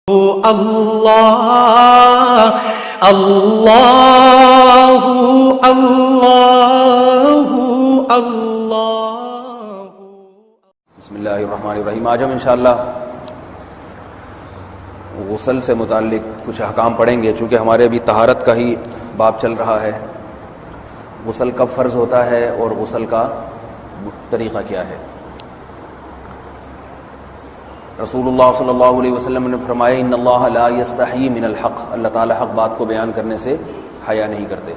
اللہ اللہ اللہ اللہ۔ بسم اللہ الرحمن الرحیم۔ آج ہم انشاءاللہ غسل سے متعلق کچھ احکام پڑھیں گے، چونکہ ہمارے ابھی طہارت کا ہی باب چل رہا ہے۔ غسل کب فرض ہوتا ہے اور غسل کا طریقہ کیا ہے۔ رسول اللہ صلی اللہ علیہ وسلم نے فرمایا ان اللہ لا یستحیی من الحق، اللہ تعالیٰ حق بات کو بیان کرنے سے حیا نہیں کرتے۔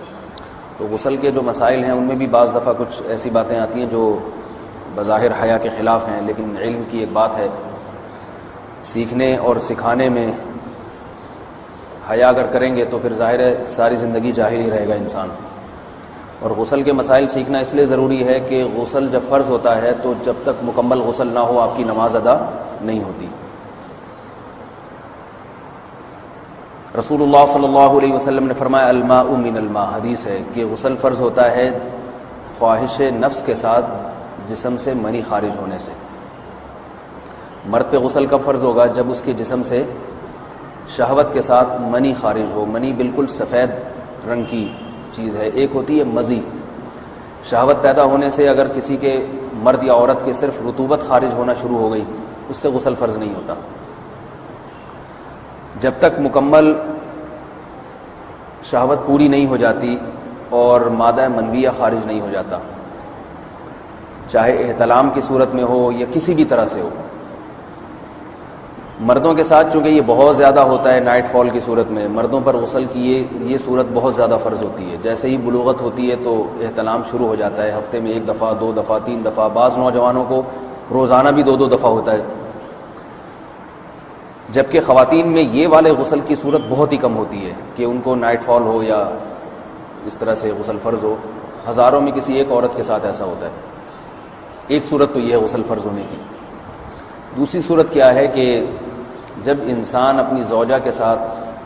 تو غسل کے جو مسائل ہیں ان میں بھی بعض دفعہ کچھ ایسی باتیں آتی ہیں جو بظاہر حیا کے خلاف ہیں، لیکن علم کی ایک بات ہے، سیکھنے اور سکھانے میں حیا اگر کریں گے تو پھر ظاہر ہے ساری زندگی جاہل ہی رہے گا انسان۔ اور غسل کے مسائل سیکھنا اس لیے ضروری ہے کہ غسل جب فرض ہوتا ہے تو جب تک مکمل غسل نہ ہو آپ کی نماز ادا نہیں ہوتی۔ رسول اللہ صلی اللہ علیہ وسلم نے فرمایا الماء من الماء، حدیث ہے کہ غسل فرض ہوتا ہے خواہش نفس کے ساتھ جسم سے منی خارج ہونے سے۔ مرد پہ غسل کب فرض ہوگا؟ جب اس کے جسم سے شہوت کے ساتھ منی خارج ہو۔ منی بالکل سفید رنگ کی چیز ہے، ایک ہوتی ہے مزی۔ شہوت پیدا ہونے سے اگر کسی کے مرد یا عورت کے صرف رطوبت خارج ہونا شروع ہو گئی، اس سے غسل فرض نہیں ہوتا۔ جب تک مکمل شہوت پوری نہیں ہو جاتی اور مادہ منویہ خارج نہیں ہو جاتا، چاہے احتلام کی صورت میں ہو یا کسی بھی طرح سے ہو۔ مردوں کے ساتھ چونکہ یہ بہت زیادہ ہوتا ہے، نائٹ فال کی صورت میں مردوں پر غسل کی یہ صورت بہت زیادہ فرض ہوتی ہے۔ جیسے ہی بلوغت ہوتی ہے تو احتلام شروع ہو جاتا ہے، ہفتے میں 1 دفعہ 2 دفعہ 3 دفعہ، بعض نوجوانوں کو روزانہ بھی 2 دفعہ ہوتا ہے، جبکہ خواتین میں یہ والے غسل کی صورت بہت ہی کم ہوتی ہے کہ ان کو نائٹ فال ہو یا اس طرح سے غسل فرض ہو۔ ہزاروں میں کسی ایک عورت کے ساتھ ایسا ہوتا ہے۔ ایک صورت تو یہ ہے غسل فرض ہونے کی۔ دوسری صورت کیا ہے کہ جب انسان اپنی زوجہ کے ساتھ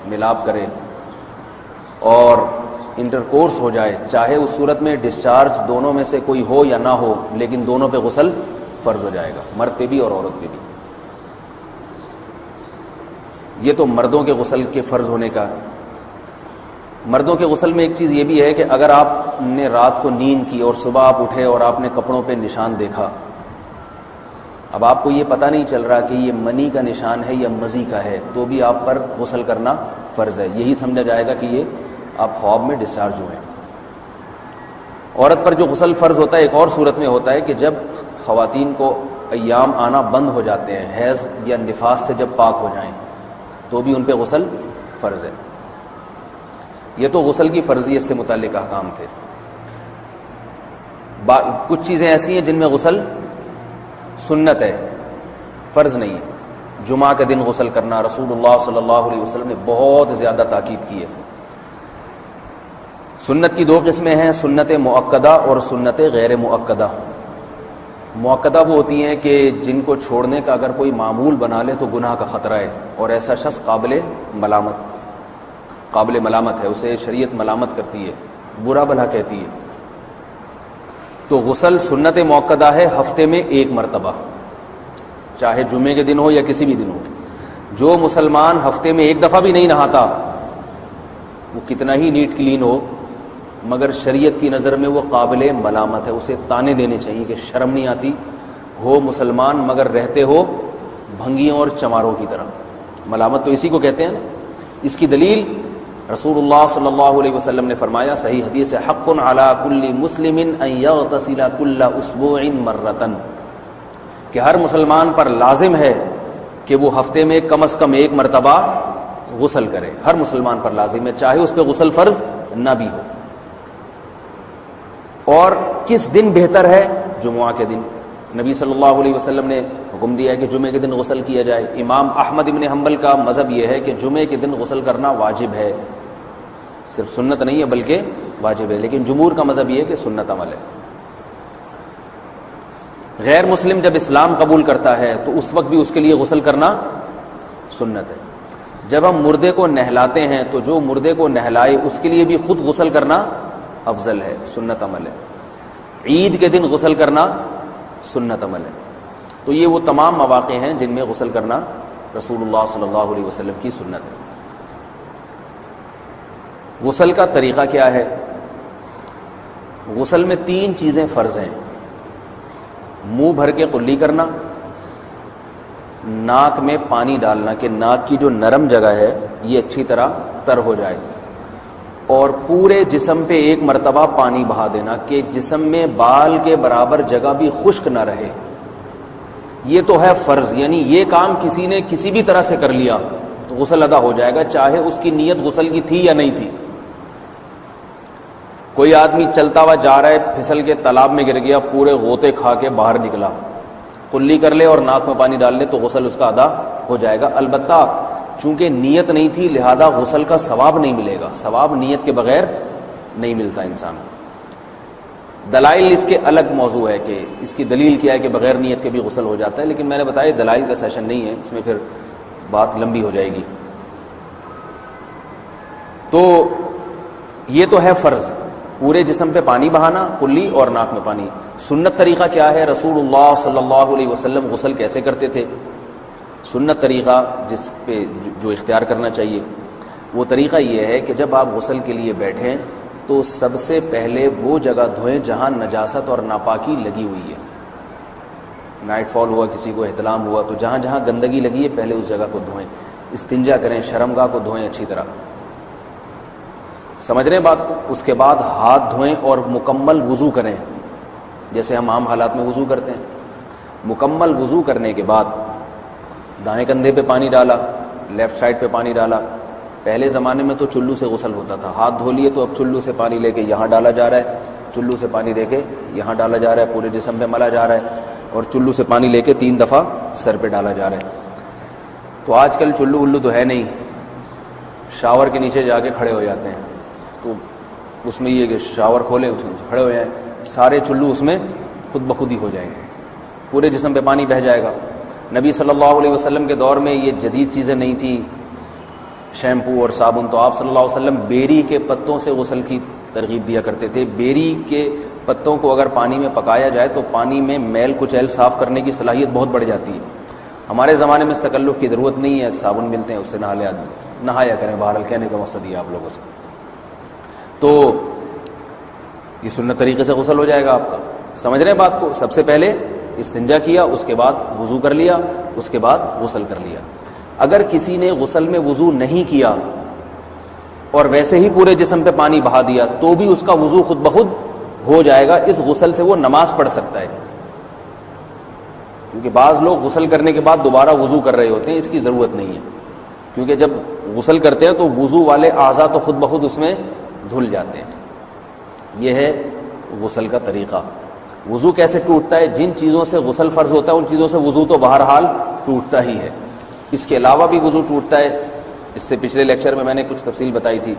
ملاپ کرے اور انٹرکورس ہو جائے، چاہے اس صورت میں ڈسچارج دونوں میں سے کوئی ہو یا نہ ہو، لیکن دونوں پہ غسل فرض ہو جائے گا، مرد پہ بھی اور عورت پہ بھی۔ یہ تو مردوں کے غسل کے فرض ہونے کا۔ مردوں کے غسل میں ایک چیز یہ بھی ہے کہ اگر آپ نے رات کو نیند کی اور صبح آپ اٹھے اور آپ نے کپڑوں پہ نشان دیکھا، اب آپ کو یہ پتہ نہیں چل رہا کہ یہ منی کا نشان ہے یا مزی کا ہے، تو بھی آپ پر غسل کرنا فرض ہے۔ یہی سمجھا جائے گا کہ یہ آپ خواب میں ڈسچارج ہوئے ہیں۔ عورت پر جو غسل فرض ہوتا ہے ایک اور صورت میں ہوتا ہے کہ جب خواتین کو ایام آنا بند ہو جاتے ہیں، حیض یا نفاس سے جب پاک ہو جائیں تو بھی ان پہ غسل فرض ہے۔ یہ تو غسل کی فرضیت سے متعلق احکام تھے۔ کچھ چیزیں ایسی ہیں جن میں غسل سنت ہے، فرض نہیں ہے۔ جمعہ کے دن غسل کرنا رسول اللہ صلی اللہ علیہ وسلم نے بہت زیادہ تاکید کی ہے۔ سنت کی 2 قسمیں ہیں، سنت مؤکدہ اور سنت غیر مؤکدہ۔ مؤکدہ وہ ہوتی ہیں کہ جن کو چھوڑنے کا اگر کوئی معمول بنا لے تو گناہ کا خطرہ ہے اور ایسا شخص قابل ملامت ہے، اسے شریعت ملامت کرتی ہے، برا بھلا کہتی ہے۔ تو غسل سنت مؤکدہ ہے ہفتے میں 1 مرتبہ، چاہے جمعے کے دن ہو یا کسی بھی دن ہو۔ جو مسلمان ہفتے میں 1 دفعہ بھی نہیں نہاتا، وہ کتنا ہی نیٹ کلین ہو، مگر شریعت کی نظر میں وہ قابل ملامت ہے، اسے تانے دینے چاہیے کہ شرم نہیں آتی، ہو مسلمان مگر رہتے ہو بھنگیوں اور چماروں کی طرح۔ ملامت تو اسی کو کہتے ہیں نا۔ اس کی دلیل رسول اللہ صلی اللہ علیہ وسلم نے فرمایا، صحیح حدیث ہے، حق علی کل مسلم ان یغتسل کل اسبوع مرۃ، کہ ہر مسلمان پر لازم ہے کہ وہ ہفتے میں کم از کم 1 مرتبہ غسل کرے۔ ہر مسلمان پر لازم ہے، چاہے اس پہ غسل فرض نہ بھی ہو۔ اور کس دن بہتر ہے؟ جمعہ کے دن۔ نبی صلی اللہ علیہ وسلم نے حکم دیا ہے کہ جمعے کے دن غسل کیا جائے۔ امام احمد ابن حنبل کا مذہب یہ ہے کہ جمعے کے دن غسل کرنا واجب ہے، صرف سنت نہیں ہے بلکہ واجب ہے، لیکن جمہور کا مذہب یہ ہے کہ سنت عمل ہے۔ غیر مسلم جب اسلام قبول کرتا ہے تو اس وقت بھی اس کے لیے غسل کرنا سنت ہے۔ جب ہم مردے کو نہلاتے ہیں تو جو مردے کو نہلائے اس کے لیے بھی خود غسل کرنا افضل ہے، سنت عمل ہے۔ عید کے دن غسل کرنا سنت عمل ہے۔ تو یہ وہ تمام مواقع ہیں جن میں غسل کرنا رسول اللہ صلی اللہ علیہ وسلم کی سنت ہے۔ غسل کا طریقہ کیا ہے؟ غسل میں 3 چیزیں فرض ہیں: منہ بھر کے قلی کرنا، ناک میں پانی ڈالنا کہ ناک کی جو نرم جگہ ہے یہ اچھی طرح تر ہو جائے، اور پورے جسم پہ ایک مرتبہ پانی بہا دینا کہ جسم میں بال کے برابر جگہ بھی خشک نہ رہے۔ یہ تو ہے فرض، یعنی یہ کام کسی نے کسی بھی طرح سے کر لیا تو غسل ادا ہو جائے گا، چاہے اس کی نیت غسل کی تھی یا نہیں تھی۔ کوئی آدمی چلتا ہوا جا رہا ہے، پھسل کے تالاب میں گر گیا، پورے غوطے کھا کے باہر نکلا، قلی کر لے اور ناک میں پانی ڈال لے تو غسل اس کا ادا ہو جائے گا۔ البتہ چونکہ نیت نہیں تھی لہذا غسل کا ثواب نہیں ملے گا، ثواب نیت کے بغیر نہیں ملتا انسان کو۔ دلائل اس کے الگ موضوع ہے کہ اس کی دلیل کیا ہے کہ بغیر نیت کے بھی غسل ہو جاتا ہے، لیکن میں نے بتایا دلائل کا سیشن نہیں ہے، اس میں پھر بات لمبی ہو جائے گی۔ تو یہ تو ہے فرض، پورے جسم پہ پانی بہانا، کلی اور ناک میں پانی۔ سنت طریقہ کیا ہے؟ رسول اللہ صلی اللہ علیہ وسلم غسل کیسے کرتے تھے؟ سنت طریقہ جس پہ جو اختیار کرنا چاہیے وہ طریقہ یہ ہے کہ جب آپ غسل کے لیے بیٹھیں تو سب سے پہلے وہ جگہ دھوئیں جہاں نجاست اور ناپاکی لگی ہوئی ہے۔ نائٹ فال ہوا، کسی کو احتلام ہوا، تو جہاں جہاں گندگی لگی ہے پہلے اس جگہ کو دھوئیں، استنجا کریں، شرمگاہ کو دھوئیں اچھی طرح، سمجھ رہے ہیں بات کو؟ اس کے بعد ہاتھ دھوئیں اور مکمل وضو کریں جیسے ہم عام حالات میں وضو کرتے ہیں۔ مکمل وضو کرنے کے بعد دائیں کندھے پہ پانی ڈالا، لیفٹ سائڈ پہ پانی ڈالا۔ پہلے زمانے میں تو چلو سے غسل ہوتا تھا، ہاتھ دھو لیے تو اب چلو سے پانی لے کے یہاں ڈالا جا رہا ہے، چلو سے پانی لے کے یہاں ڈالا جا رہا ہے، پورے جسم پہ ملا جا رہا ہے، اور چلو سے پانی لے کے 3 دفعہ سر پہ ڈالا جا رہا ہے۔ تو آج کل چلو ولو تو ہے نہیں، شاور کے نیچے جا کے کھڑے ہو جاتے ہیں، تو اس میں یہ کہ شاور کھولیں اس کے نیچے کھڑے ہو جائیں، سارے چلو اس میں خود بخود ہی ہو جائیں گے، پورے جسم پہ پانی بہہ جائے گا۔ نبی صلی اللہ علیہ وسلم کے دور میں یہ جدید چیزیں نہیں تھیں، شیمپو اور صابن، تو آپ صلی اللہ علیہ وسلم بیری کے پتوں سے غسل کی ترغیب دیا کرتے تھے۔ بیری کے پتوں کو اگر پانی میں پکایا جائے تو پانی میں میل کچیل صاف کرنے کی صلاحیت بہت بڑھ جاتی ہے۔ ہمارے زمانے میں اس تکلف کی ضرورت نہیں ہے، صابن ملتے ہیں اس سے نہا لے آدمی، نہایا کریں، بہرحال کہنے کا مقصد یہ آپ لوگوں سے۔ تو یہ سنت طریقے سے غسل ہو جائے گا آپ کا، سمجھ رہے ہیں بات کو؟ سب سے پہلے استنجا کیا، اس کے بعد وضو کر لیا، اس کے بعد غسل کر لیا۔ اگر کسی نے غسل میں وضو نہیں کیا اور ویسے ہی پورے جسم پہ پانی بہا دیا تو بھی اس کا وضو خود بخود ہو جائے گا، اس غسل سے وہ نماز پڑھ سکتا ہے، کیونکہ بعض لوگ غسل کرنے کے بعد دوبارہ وضو کر رہے ہوتے ہیں، اس کی ضرورت نہیں ہے، کیونکہ جب غسل کرتے ہیں تو وضو والے اعضاء تو خود بخود اس میں دھل جاتے ہیں۔ یہ ہے غسل کا طریقہ۔ وضو کیسے ٹوٹتا ہے؟ جن چیزوں سے غسل فرض ہوتا ہے ان چیزوں سے وضو تو بہرحال ٹوٹتا ہی ہے، اس کے علاوہ بھی وضو ٹوٹتا ہے۔ اس سے پچھلے لیکچر میں نے کچھ تفصیل بتائی تھی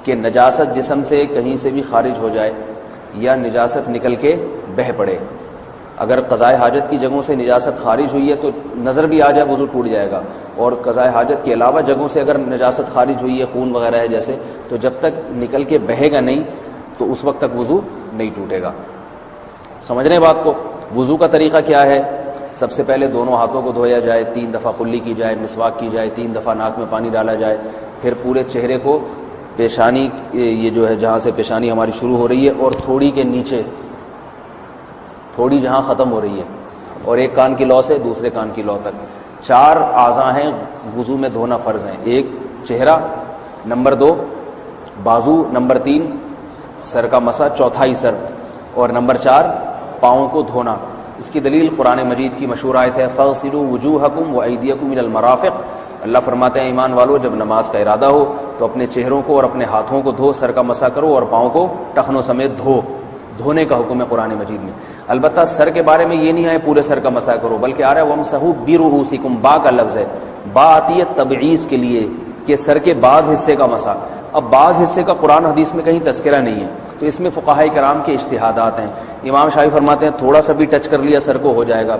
کہ نجاست جسم سے کہیں سے بھی خارج ہو جائے یا نجاست نکل کے بہہ پڑے، اگر قضائے حاجت کی جگہوں سے نجاست خارج ہوئی ہے تو نظر بھی آ جائے وضو ٹوٹ جائے گا، اور قضائے حاجت کے علاوہ جگہوں سے اگر نجاست خارج ہوئی ہے، خون وغیرہ ہے جیسے، تو جب تک نکل کے بہے گا نہیں تو اس وقت تک وضو نہیں ٹوٹے گا۔ سمجھ رہے ہیں بات کو؟ وضو کا طریقہ کیا ہے؟ سب سے پہلے دونوں ہاتھوں کو دھویا جائے، 3 دفعہ کلی کی جائے، مسواک کی جائے، 3 دفعہ ناک میں پانی ڈالا جائے، پھر پورے چہرے کو، پیشانی یہ جو ہے جہاں سے پیشانی ہماری شروع ہو رہی ہے اور تھوڑی کے نیچے، تھوڑی جہاں ختم ہو رہی ہے، اور ایک کان کی لو سے دوسرے کان کی لو تک 4 اعضاء ہیں وضو میں دھونا فرض ہیں۔ 1 چہرہ، نمبر 2 بازو، نمبر 3 سر کا مسا، چوتھائی سر، اور نمبر 4 پاؤں کو دھونا۔ اس کی دلیل قرآن مجید کی مشہور آیت ہے فَاغْسِلُوا وُجُوهَكُمْ وَأَيْدِيَكُمْ إِلَى الْمَرَافِقِ۔ اللہ فرماتے ہیں ایمان والو جب نماز کا ارادہ ہو تو اپنے چہروں کو اور اپنے ہاتھوں کو دھو، سر کا مسا کرو اور پاؤں کو ٹخنوں سمیت دھو۔ دھونے کا حکم ہے قرآن مجید میں۔ البتہ سر کے بارے میں یہ نہیں ہے پورے سر کا مسا کرو، بلکہ آ رہا ہے وَامْسَحُوا بِرُؤُوسِكُمْ، با کا لفظ ہے، با آتی ہے تبعیض کے لیے کہ سر کے بعض حصے کا مسا۔ اب بعض حصے کا قرآن حدیث میں کہیں تذکرہ نہیں ہے، تو اس میں فقہاء کرام کے اجتہادات ہیں۔ امام شافعی فرماتے ہیں تھوڑا سا بھی ٹچ کر لیا سر کو ہو جائے گا،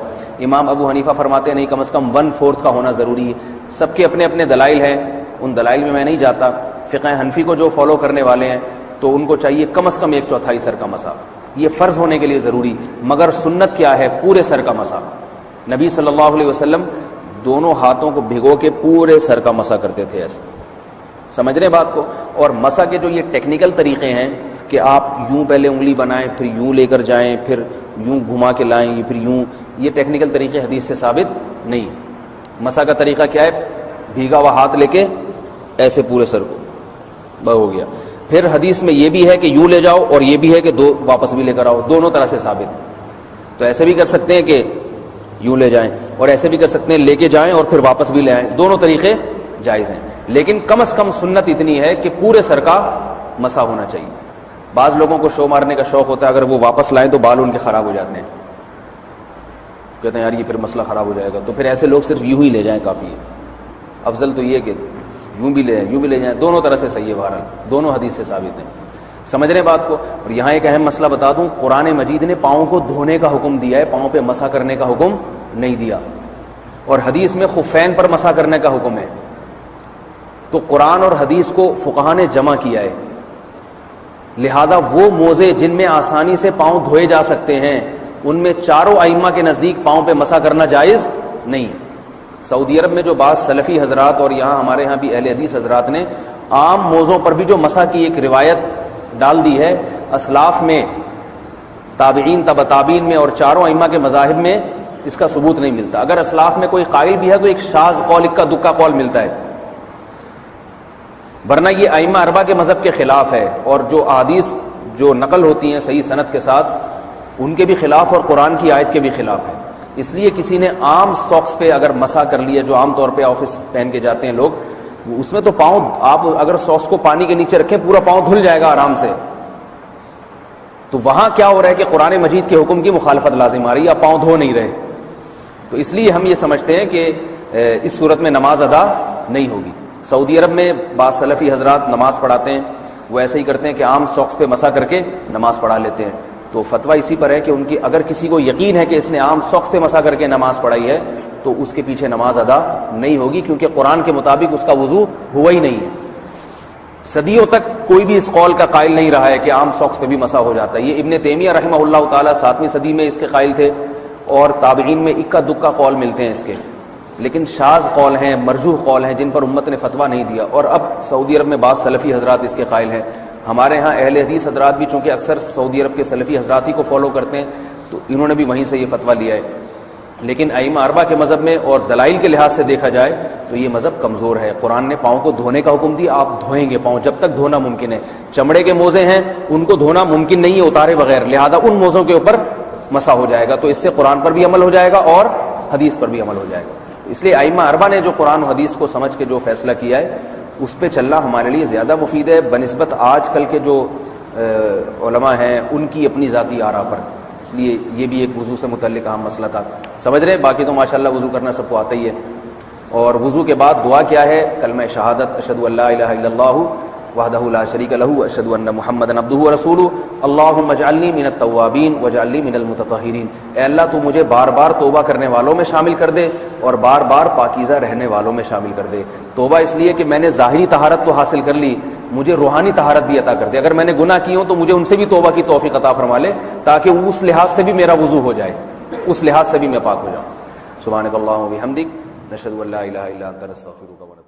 امام ابو حنیفہ فرماتے ہیں نہیں کم از کم 1/4 کا ہونا ضروری ہے۔ سب کے اپنے اپنے دلائل ہیں، ان دلائل میں میں نہیں جاتا۔ فقہ حنفی کو جو فالو کرنے والے ہیں تو ان کو چاہیے کم از کم 1/4 سر کا مسا، یہ فرض ہونے کے لیے ضروری، مگر سنت کیا ہے؟ پورے سر کا مسا۔ نبی صلی اللہ علیہ وسلم دونوں ہاتھوں کو بھگو کے پورے سر کا مسح کرتے تھے ایسے. سمجھ رہے ہیں بات کو؟ اور مسح کے جو یہ ٹیکنیکل طریقے ہیں کہ آپ یوں پہلے انگلی بنائیں پھر یوں لے کر جائیں پھر یوں گھما کے لائیں پھر یوں، یہ ٹیکنیکل طریقے حدیث سے ثابت نہیں. مسح کا طریقہ کیا ہے؟ بھیگا ہوا ہاتھ لے کے ایسے پورے سر کو ہو گیا. پھر حدیث میں یہ بھی ہے کہ یوں لے جاؤ اور یہ بھی ہے کہ دو واپس بھی لے کر آؤ، دونوں طرح سے ثابت. تو ایسے بھی کر سکتے ہیں کہ یوں لے جائیں اور ایسے بھی کر سکتے ہیں لے کے جائیں اور پھر واپس بھی لے آئیں، دونوں طریقے جائز ہیں. لیکن کم از کم سنت اتنی ہے کہ پورے سر کا مسح ہونا چاہیے. بعض لوگوں کو شو مارنے کا شوق ہوتا ہے، اگر وہ واپس لائیں تو بال ان کے خراب ہو جاتے ہیں، کہتے ہیں یار یہ پھر مسئلہ خراب ہو جائے گا. تو پھر ایسے لوگ صرف یوں ہی لے جائیں کافی ہے. افضل تو یہ کہ یوں بھی لے یوں بھی لے جائیں، دونوں طرح سے صحیح ہے. بہرحال دونوں حدیث سے ثابت ہیں. سمجھ رہے ہیں بات کو؟ اور یہاں ایک اہم مسئلہ بتا دوں، قرآن مجید نے پاؤں کو دھونے کا حکم دیا ہے، پاؤں پہ مسح کرنے کا حکم نہیں دیا. اور حدیث میں خفین پر مسح کرنے کا حکم ہے. تو قرآن اور حدیث کو فقہاء نے جمع کیا ہے. لہذا وہ موزے جن میں آسانی سے پاؤں دھوئے جا سکتے ہیں ان میں چاروں ائمہ کے نزدیک پاؤں پہ مسح کرنا جائز نہیں. سعودی عرب میں جو بعض سلفی حضرات اور یہاں ہمارے ہاں بھی اہل حدیث حضرات نے عام موزوں پر بھی جو مسح کی ایک روایت ڈال دی ہے، اسلاف میں، تابعین، تبع تابعین میں اور چاروں ائمہ کے مذاہب میں اس کا ثبوت نہیں ملتا. اگر اسلاف میں کوئی قائل بھی ہے تو ایک شاذ قول، اکا دکا قول ملتا ہے، ورنہ یہ ائمہ اربعہ کے مذہب کے خلاف ہے. اور جو احادیث جو نقل ہوتی ہیں صحیح سند کے ساتھ ان کے بھی خلاف اور قرآن کی آیت کے بھی خلاف ہے. اس لیے کسی نے عام ساکس پہ اگر مسح کر لیا، جو عام طور پہ آفس پہن کے جاتے ہیں لوگ، اس میں تو پاؤں، آپ اگر ساکس کو پانی کے نیچے رکھیں پورا پاؤں دھل جائے گا آرام سے. تو وہاں کیا ہو رہا ہے کہ قرآن مجید کے حکم کی مخالفت لازم آ رہی ہے، آپ پاؤں دھو نہیں رہے. تو اس لیے ہم یہ سمجھتے ہیں کہ اس صورت میں نماز ادا نہیں ہوگی. سعودی عرب میں بعض سلفی حضرات نماز پڑھاتے ہیں، وہ ایسے ہی کرتے ہیں کہ عام ساکس پہ مسح کر کے نماز پڑھا لیتے ہیں. تو فتویٰ اسی پر ہے کہ ان کی اگر کسی کو یقین ہے کہ اس نے عام ساکس پہ مسح کر کے نماز پڑھائی ہے تو اس کے پیچھے نماز ادا نہیں ہوگی، کیونکہ قرآن کے مطابق اس کا وضو ہوا ہی نہیں ہے. صدیوں تک کوئی بھی اس قول کا قائل نہیں رہا ہے کہ عام ساکس پہ بھی مسح ہو جاتا ہے. یہ ابن تیمیہ رحمہ اللہ تعالیٰ 7ویں صدی میں اس کے قائل تھے، اور تابعین میں اکا دکا قول ملتے ہیں اس کے، لیکن شاذ قول ہیں، مرجوح قول ہیں جن پر امت نے فتویٰ نہیں دیا. اور اب سعودی عرب میں بعض سلفی حضرات اس کے قائل ہیں. ہمارے ہاں اہل حدیث حضرات بھی چونکہ اکثر سعودی عرب کے سلفی حضرات ہی کو فالو کرتے ہیں تو انہوں نے بھی وہیں سے یہ فتویٰ لیا ہے. لیکن ائمہ اربعہ کے مذہب میں اور دلائل کے لحاظ سے دیکھا جائے تو یہ مذہب کمزور ہے. قرآن نے پاؤں کو دھونے کا حکم دیا، آپ دھوئیں گے پاؤں جب تک دھونا ممکن ہے. چمڑے کے موزے ہیں ان کو دھونا ممکن نہیں ہے اتارے بغیر، لہذا ان موزوں کے اوپر مسح ہو جائے گا. تو اس سے قرآن پر بھی عمل ہو جائے گا اور حدیث پر بھی عمل ہو جائے گا. اس لیے ائمہ اربعہ نے جو قرآن و حدیث کو سمجھ کے جو فیصلہ کیا ہے اس پہ چلنا ہمارے لیے زیادہ مفید ہے بنسبت آج کل کے جو علماء ہیں ان کی اپنی ذاتی آراء پر. اس لیے یہ بھی ایک وضو سے متعلق اہم مسئلہ تھا. سمجھ رہے ہیں؟ باقی تو ماشاءاللہ وضو کرنا سب کو آتا ہی ہے. اور وضو کے بعد دعا کیا ہے؟ کلمہ شہادت، اشہد ان لا الہ الا اللہ وحدہ لا شریک لہ اشہد ان محمدا عبدہ ورسولہ اللہم اجعلنی من التوابین واجعلنی من المتطہرین. اے اللہ تو مجھے بار بار توبہ کرنے والوں میں شامل کر دے اور بار بار پاکیزہ رہنے والوں میں شامل کر دے. توبہ اس لیے کہ میں نے ظاہری طہارت تو حاصل کر لی، مجھے روحانی طہارت بھی عطا کر دے. اگر میں نے گناہ کی ہوں تو مجھے ان سے بھی توبہ کی توفیق عطا فرما لے تاکہ اس لحاظ سے بھی میرا وضو ہو جائے، اس لحاظ سے بھی میں پاک ہو جاؤں. سبحانک اللہم و بحمدک، نشہد ان لا الہ الا انت، نستغفرک و نتوب الیک.